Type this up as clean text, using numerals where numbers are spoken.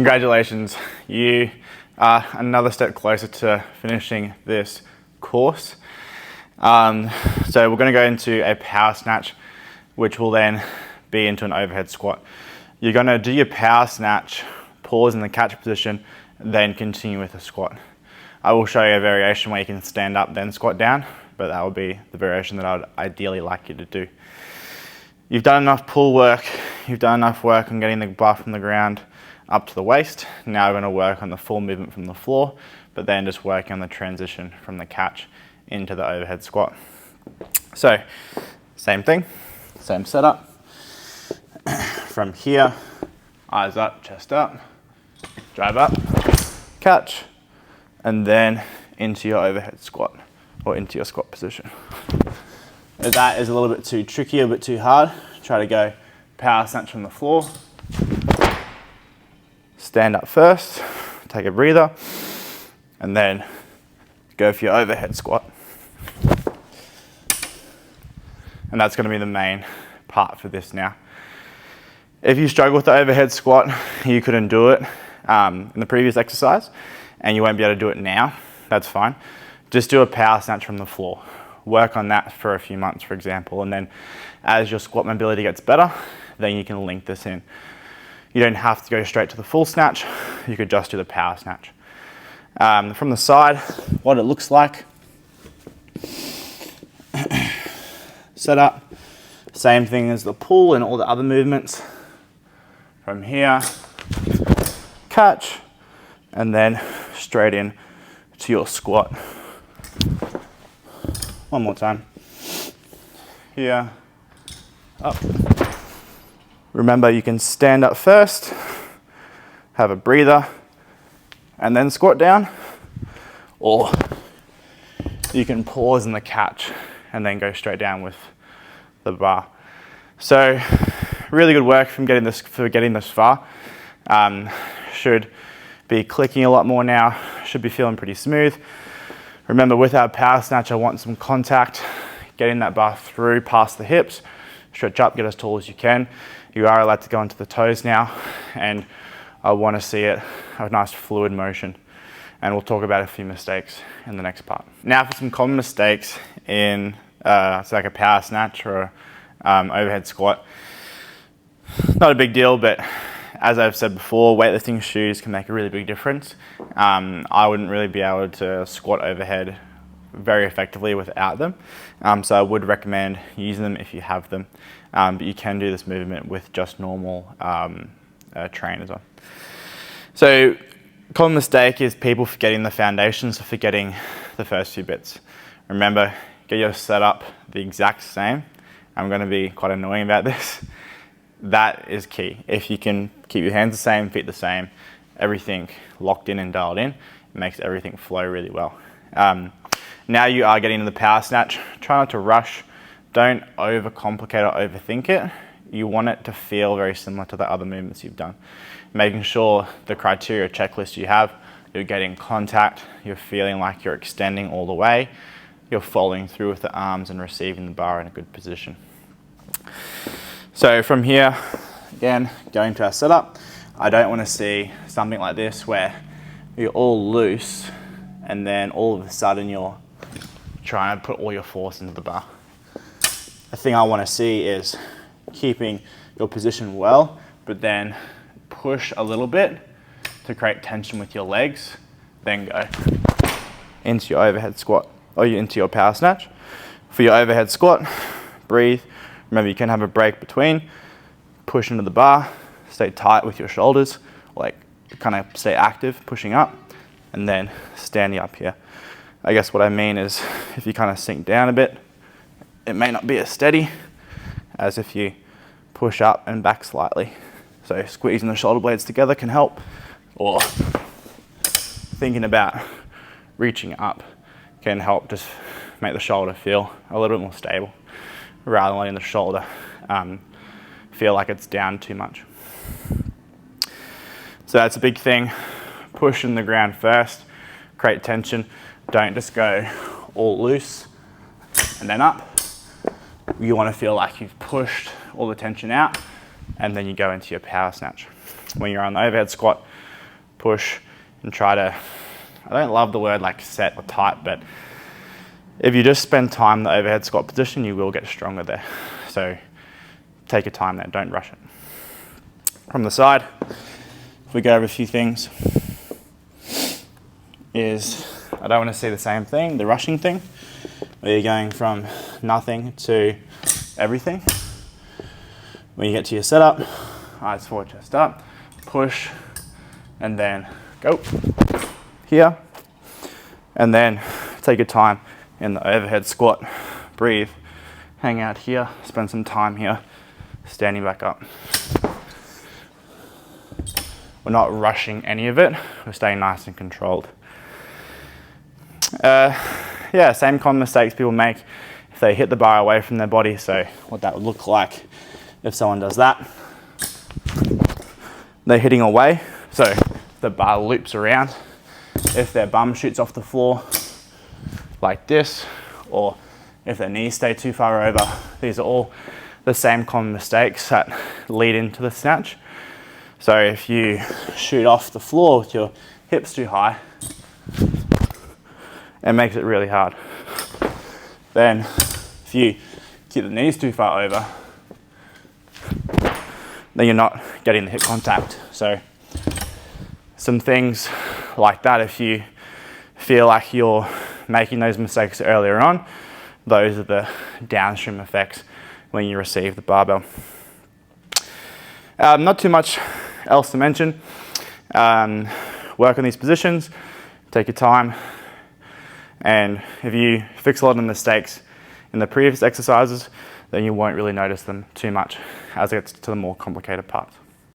congratulations, you are another step closer to finishing this course. So we're going to go into a power snatch, which will then be into an overhead squat. You're going to do your power snatch, pause in the catch position, then continue with a squat. I will show you a variation where you can stand up then squat down, but that will be the variation that I would ideally like you to do. You've done enough pull work, you've done enough work on getting the bar from the ground up to the waist. Now we're going to work on the full movement from the floor, but then just working on the transition from the catch into the overhead squat. So same thing, same setup. From here, eyes up, chest up, drive up, catch, and then into your overhead squat or into your squat position. If that is a little bit too tricky, a bit too hard, try to go power snatch from the floor. Stand up first, take a breather, and then go for your overhead squat. And that's going to be the main part for this now. If you struggle with the overhead squat, you couldn't do it in the previous exercise, and you won't be able to do it now, that's fine. Just do a power snatch from the floor. Work on that for a few months, for example, and then as your squat mobility gets better, then you can link this in. You don't have to go straight to the full snatch, you could just do the power snatch. From the side, what it looks like. Set up, same thing as the pull and all the other movements. From here, catch, and then straight in to your squat. One more time. Here, up. Remember, you can stand up first, have a breather, and then squat down, or you can pause in the catch and then go straight down with the bar. So really good work for getting this far. Should be clicking a lot more now, should be feeling pretty smooth. Remember, with our power snatch, I want some contact, getting that bar through past the hips, stretch up, get as tall as you can. You are allowed to go into the toes now, and I want to see it have a nice fluid motion. And we'll talk about a few mistakes in the next part. Now for some common mistakes in so like a power snatch or overhead squat. Not a big deal, but as I've said before, weightlifting shoes can make a really big difference. I wouldn't really be able to squat overhead very effectively without them. So I would recommend using them if you have them. But you can do this movement with just normal trainers on. So common mistake is people forgetting the foundations, so forgetting the first few bits. Remember, get your setup the exact same. I'm going to be quite annoying about this. That is key. If you can keep your hands the same, feet the same, everything locked in and dialed in, it makes everything flow really well. Now you are getting into the power snatch. Try not to rush. Don't overcomplicate or overthink it. You want it to feel very similar to the other movements you've done. Making sure the criteria checklist you have, you're getting contact, you're feeling like you're extending all the way, you're following through with the arms and receiving the bar in a good position. So from here, again, going to our setup, I don't want to see something like this where you're all loose and then all of a sudden you're trying to put all your force into the bar. The thing I want to see is keeping your position well, but then push a little bit to create tension with your legs, then go into your overhead squat or into your power snatch. For your overhead squat, breathe. Remember, you can have a break between, push into the bar, stay tight with your shoulders, like kind of stay active, pushing up, and then standing up here. I guess what I mean is if you kind of sink down a bit, it may not be as steady as if you push up and back slightly. So squeezing the shoulder blades together can help, or thinking about reaching up can help just make the shoulder feel a little bit more stable, rather than letting the shoulder feel like it's down too much. So that's a big thing. Push in the ground first, create tension. Don't just go all loose and then up. You want to feel like you've pushed all the tension out, and then you go into your power snatch. When you're on the overhead squat, push, and try to, I don't love the word like set or tight, but if you just spend time in the overhead squat position, you will get stronger there. So take your time there, don't rush it. From the side, if we go over a few things, is I don't want to see the same thing, the rushing thing, where you're going from nothing to everything. When you get to your setup, eyes forward, chest up, push, and then go here, and then take your time in the overhead squat, breathe, hang out here, spend some time here, standing back up. We're not rushing any of it, we're staying nice and controlled. Yeah, same common mistakes people make if they hit the bar away from their body. So what that would look like if someone does that, they're hitting away, so the bar loops around. If their bum shoots off the floor like this, or if their knees stay too far over, these are all the same common mistakes that lead into the snatch. So if you shoot off the floor with your hips too high, it makes it really hard. Then if you keep the knees too far over, then you're not getting the hip contact. So some things like that, if you feel like you're making those mistakes earlier on, those are the downstream effects when you receive the barbell. Not too much else to mention. Work on these positions, take your time, and if you fix a lot of the mistakes in the previous exercises, then you won't really notice them too much as it gets to the more complicated parts.